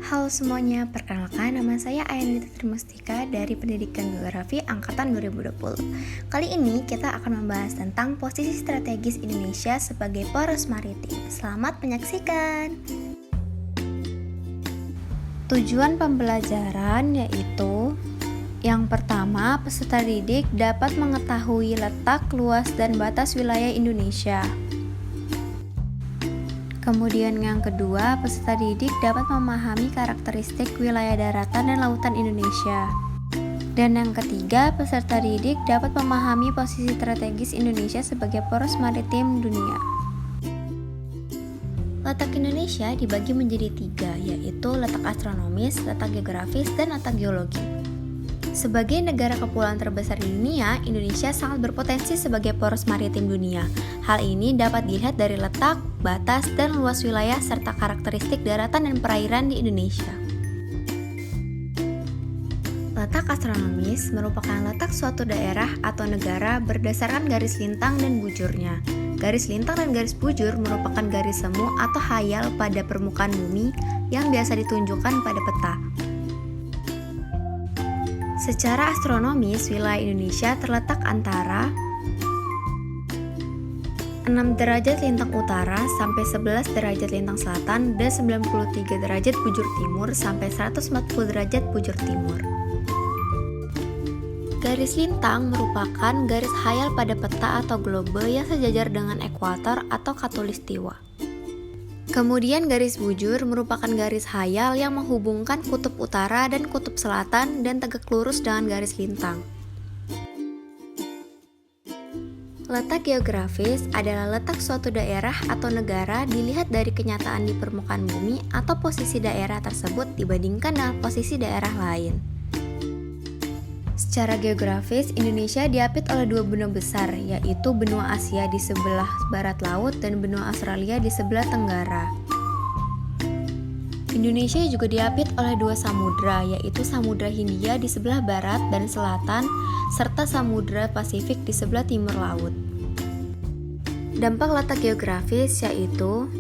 Halo semuanya, perkenalkan nama saya Ayanita Trimustika dari Pendidikan Geografi Angkatan 2020. Kali ini kita akan membahas tentang posisi strategis Indonesia sebagai poros maritim. Selamat menyaksikan. Tujuan pembelajaran yaitu yang pertama, peserta didik dapat mengetahui letak, luas, dan batas wilayah Indonesia. Kemudian yang kedua, peserta didik dapat memahami karakteristik wilayah daratan dan lautan Indonesia. Dan yang ketiga, peserta didik dapat memahami posisi strategis Indonesia sebagai poros maritim dunia. Letak Indonesia dibagi menjadi tiga, yaitu letak astronomis, letak geografis, dan letak geologi. Sebagai negara kepulauan terbesar di dunia, Indonesia sangat berpotensi sebagai poros maritim dunia. Hal ini dapat dilihat dari letak, batas, dan luas wilayah serta karakteristik daratan dan perairan di Indonesia. Letak astronomis merupakan letak suatu daerah atau negara berdasarkan garis lintang dan bujurnya. Garis lintang dan garis bujur merupakan garis semu atau hayal pada permukaan bumi yang biasa ditunjukkan pada peta. Secara astronomis, wilayah Indonesia terletak antara 6 derajat lintang utara sampai 11 derajat lintang selatan dan 93 derajat bujur timur sampai 140 derajat bujur timur. Garis lintang merupakan garis hayal pada peta atau globe yang sejajar dengan ekuator atau khatulistiwa. Kemudian garis bujur merupakan garis hayal yang menghubungkan kutub utara dan kutub selatan dan tegak lurus dengan garis lintang. Letak geografis adalah letak suatu daerah atau negara dilihat dari kenyataan di permukaan bumi atau posisi daerah tersebut dibandingkan dengan posisi daerah lain. Secara geografis, Indonesia diapit oleh dua benua besar, yaitu benua Asia di sebelah barat laut dan benua Australia di sebelah tenggara. Indonesia juga diapit oleh dua samudra, yaitu Samudra Hindia di sebelah barat dan selatan, serta Samudra Pasifik di sebelah timur laut. Dampak letak geografis yaitu: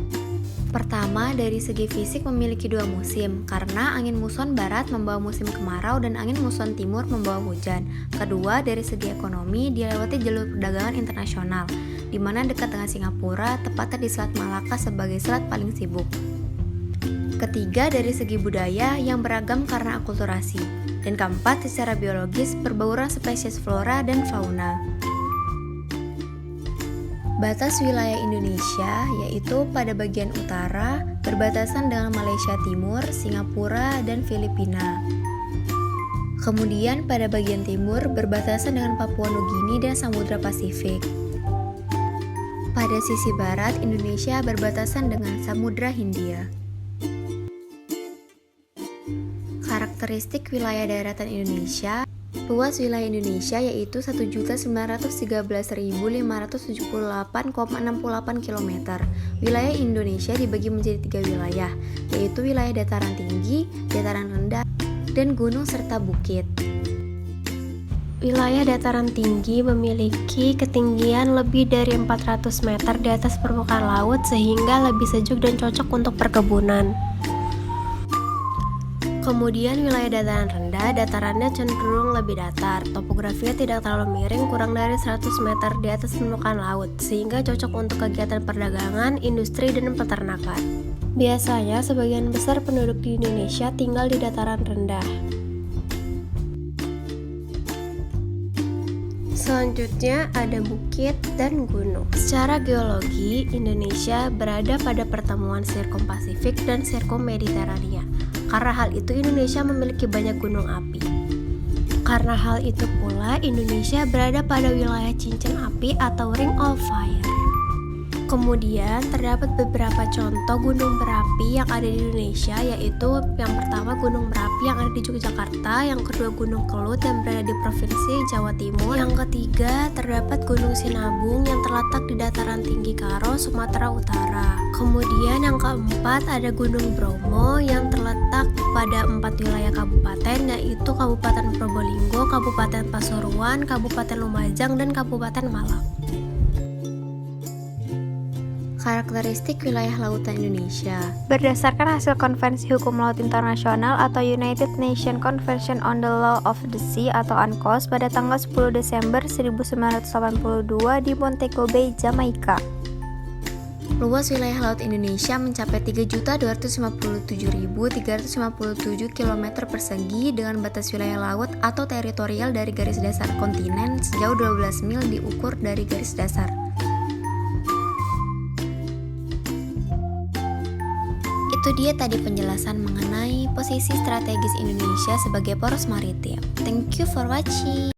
pertama, dari segi fisik memiliki dua musim, karena angin muson barat membawa musim kemarau dan angin muson timur membawa hujan. Kedua, dari segi ekonomi, dilewati jalur perdagangan internasional, di mana dekat dengan Singapura, tepatnya di Selat Malaka sebagai selat paling sibuk. Ketiga, dari segi budaya yang beragam karena akulturasi. Dan keempat, secara biologis, perbauran spesies flora dan fauna. Batas wilayah Indonesia yaitu pada bagian utara berbatasan dengan Malaysia Timur, Singapura, dan Filipina. Kemudian pada bagian timur berbatasan dengan Papua Nugini dan Samudra Pasifik. Pada sisi barat Indonesia berbatasan dengan Samudra Hindia. Karakteristik wilayah daratan Indonesia. Luas wilayah Indonesia yaitu 1.913.578,68 km. Wilayah Indonesia dibagi menjadi tiga wilayah, yaitu wilayah dataran tinggi, dataran rendah, dan gunung serta bukit. Wilayah dataran tinggi memiliki ketinggian lebih dari 400 meter di atas permukaan laut sehingga lebih sejuk dan cocok untuk perkebunan. Kemudian wilayah dataran rendah, datarannya cenderung lebih datar, topografinya tidak terlalu miring, kurang dari 100 meter di atas permukaan laut, sehingga cocok untuk kegiatan perdagangan, industri, dan peternakan. Biasanya sebagian besar penduduk di Indonesia tinggal di dataran rendah. Selanjutnya ada bukit dan gunung. Secara geologi, Indonesia berada pada pertemuan Sirkum Pasifik dan Sirkum Mediterania. Karena hal itu Indonesia memiliki banyak gunung api. Karena hal itu pula Indonesia berada pada wilayah cincin api atau Ring of Fire. Kemudian terdapat beberapa contoh gunung berapi yang ada di Indonesia, yaitu yang pertama Gunung Merapi yang ada di Yogyakarta, yang kedua Gunung Kelut yang berada di Provinsi Jawa Timur, yang ketiga terdapat Gunung Sinabung yang terletak di dataran tinggi Karo, Sumatera Utara. Kemudian yang keempat ada Gunung Bromo yang terletak pada 4 wilayah kabupaten, yaitu Kabupaten Probolinggo, Kabupaten Pasuruan, Kabupaten Lumajang, dan Kabupaten Malang. Karakteristik wilayah lautan Indonesia. Berdasarkan hasil Konvensi Hukum Laut Internasional atau United Nations Convention on the Law of the Sea atau UNCLOS pada tanggal 10 Desember 1982 di Montego Bay, Jamaika. Luas wilayah laut Indonesia mencapai 3.257.357 km persegi dengan batas wilayah laut atau teritorial dari garis dasar kontinen sejauh 12 mil diukur dari garis dasar. Itu dia tadi penjelasan mengenai posisi strategis Indonesia sebagai poros maritim. Thank you for watching.